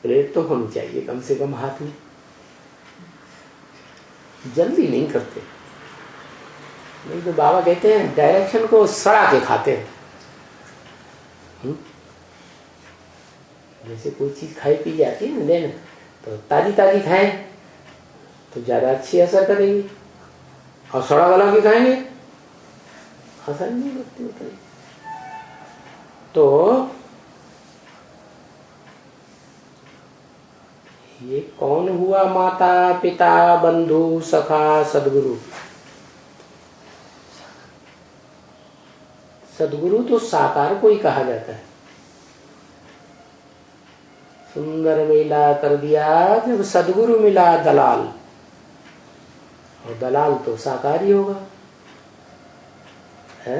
Plate तो होनी चाहिए कम से कम हाथ में। जल्दी नहीं करते, नहीं तो बाबा कहते हैं डायरेक्शन को सड़ा के खाते हैं। जैसे कोई चीज खाई पी जाती है ना लेना, तो ताजी ताजी खाएं तो ज्यादा अच्छी असर करेगी, और सड़ा गला के खाएंगे असर नहीं करती उतनी। तो ये कौन हुआ माता पिता बंधु सखा सदगुरु? सदगुरु तो साकार को ही कहा जाता है। सुंदर मेला कर दिया जब सदगुरु मिला दलाल, और दलाल तो साकार ही होगा, है?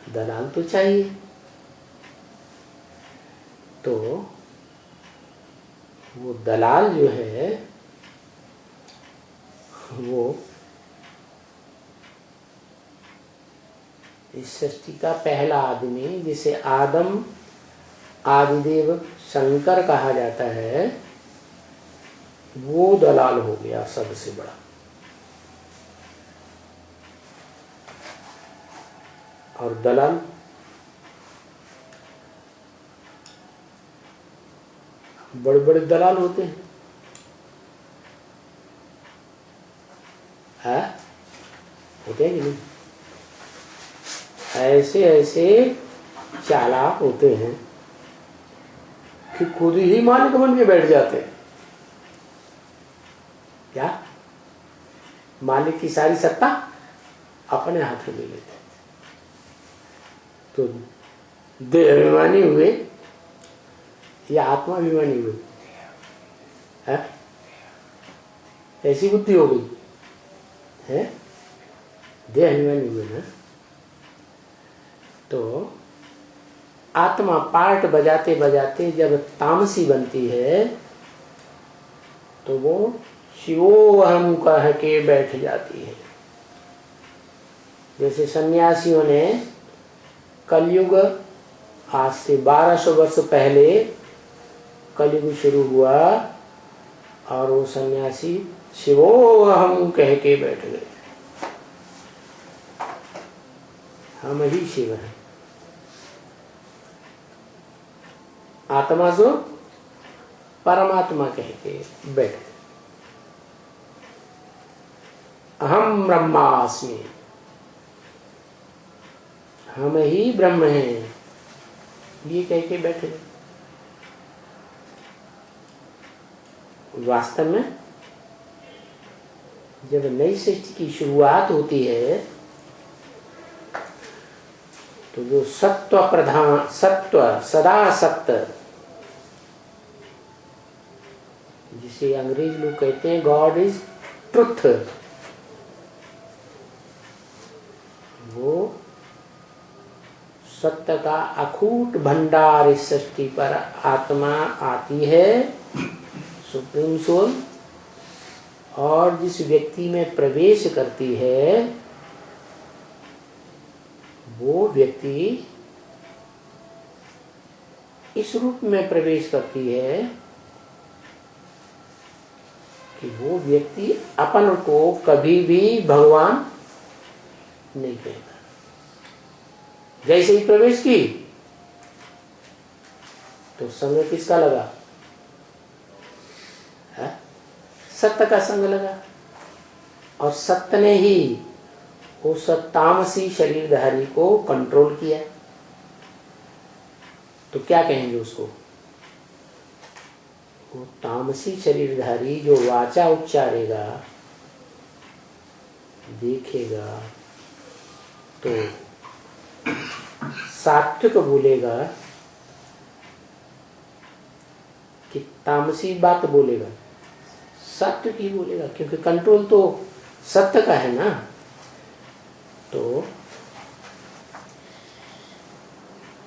दलाल तो चाहिए। तो वो दलाल जो है वो इस सृष्टि का पहला आदमी, जिसे आदम आदिदेव शंकर कहा जाता है, वो दलाल हो गया सबसे बड़ा। और दलाल बड़े बड़े दलाल होते हैं, है? होते हैं कि नहीं? ऐसे ऐसे चालाक होते हैं कि खुद ही मालिक बन के बैठ जाते हैं। क्या? मालिक की सारी सत्ता अपने हाथ में ले लेते हैं। तो देह अभिमानी हुए या आत्मा अभिमानी हुए, है? ऐसी बुद्धि हो गई है, देह अभिमानी हुए ना। तो आत्मा पार्ट बजाते बजाते जब तामसी बनती है तो वो शिवोहम कह के बैठ जाती है। जैसे सन्यासियों ने कलयुग, आज से 1200 वर्ष पहले कलयुग शुरू हुआ और वो सन्यासी शिवोहम कह के बैठ गए, हम ही शिव हैं। आत्मा जो परमात्मा कह के बैठ गए, अहम ब्रह्मास्मि, हम ही ब्रह्म हैं, ये कह के बैठे। वास्तव में जब नई सृष्टि की शुरुआत होती है तो जो सत्व प्रधान, सत्व सदा सत्य, जिसे अंग्रेज लोग कहते हैं गॉड इज ट्रुथ, वो सत्य का अखूट भंडार इस सृष्टि पर आत्मा आती है, सुप्रीम सोल, और जिस व्यक्ति में प्रवेश करती है वो व्यक्ति इस रूप में प्रवेश करती है कि वो व्यक्ति अपन को कभी भी भगवान नहीं कहता। जैसे ही प्रवेश की तो संग किसका लगा? है? सत्य का संग लगा, और सत्य ने ही उस तामसी शरीरधारी को कंट्रोल किया। तो क्या कहेंगे उसको? वो तामसी शरीरधारी जो वाचा उच्चारेगा, देखेगा, तो सात्विक बोलेगा कि तामसी बात बोलेगा? सात्विक ही बोलेगा, क्योंकि कंट्रोल तो सत्य का है ना। तो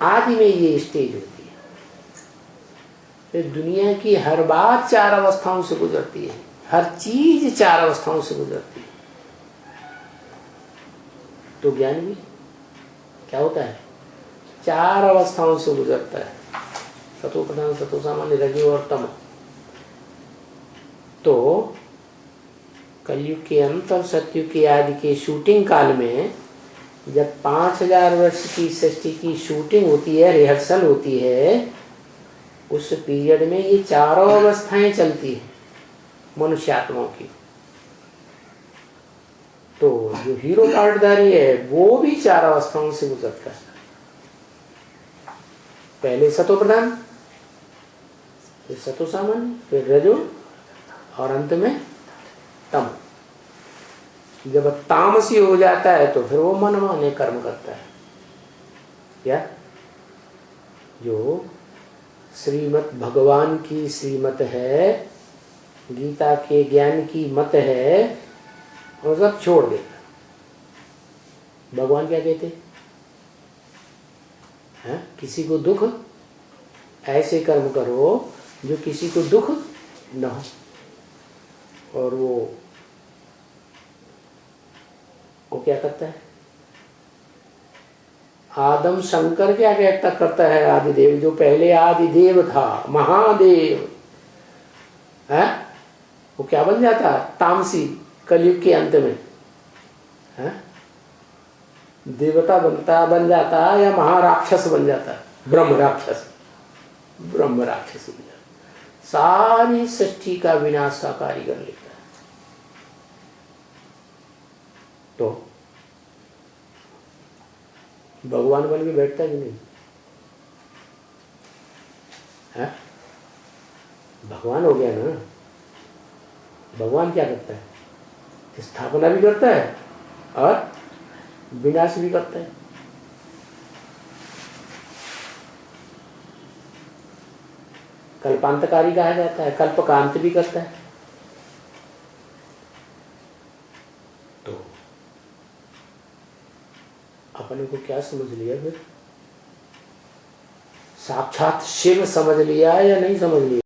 आदि में ये स्टेज होती है, फिर दुनिया की हर बात 4 अवस्थाओं से गुजरती है, हर चीज 4 अवस्थाओं से गुजरती है। तो ज्ञान भी क्या होता है? 4 अवस्थाओं से गुजरता है। सतो प्रधान, सतो सामान्य, रजो और तम। तो कलयुग के अंत और सतयुग के आदि के शूटिंग काल में जब 5000 वर्ष की सृष्टि की शूटिंग होती है, रिहर्सल होती है, उस पीरियड में ये चारों अवस्थाएं चलती है मनुष्यात्माओं की। तो जो हीरो पार्टधारी है वो भी चार अवस्थाओं से गुजरता है। पहले सतो प्रधान, फिर सतो सामान्य, फिर रजो और अंत में तम। जब तामसी हो जाता है तो फिर वो मनमाने कर्म करता है। क्या जो श्रीमत भगवान की श्रीमत है, गीता के ज्ञान की मत है, वो सब छोड़ देता। भगवान क्या कहते हैं? किसी को दुख, ऐसे कर्म करो जो किसी को दुख न हो। और वो क्या करता है? आदम शंकर क्या कहता करता है? आदिदेव, जो पहले आदिदेव था, महादेव है, वो क्या बन जाता? तामसी, कलयुग के अंत में है? देवता बन जाता या महाराक्षस बन जाता? ब्रह्म राक्षस बन जाता। सारी सृष्टि का विनाशकारी कर लेता है। तो भगवान बन के बैठता है कि नहीं? है? भगवान हो गया ना। भगवान क्या करता है? स्थापना भी करता है और विनाश भी करता है। कल्पांतकारी कहा जाता है, कल्पकांत भी करता है। तो अपने को क्या समझ लिया फिर? साक्षात शिव समझ लिया या नहीं समझ लिया?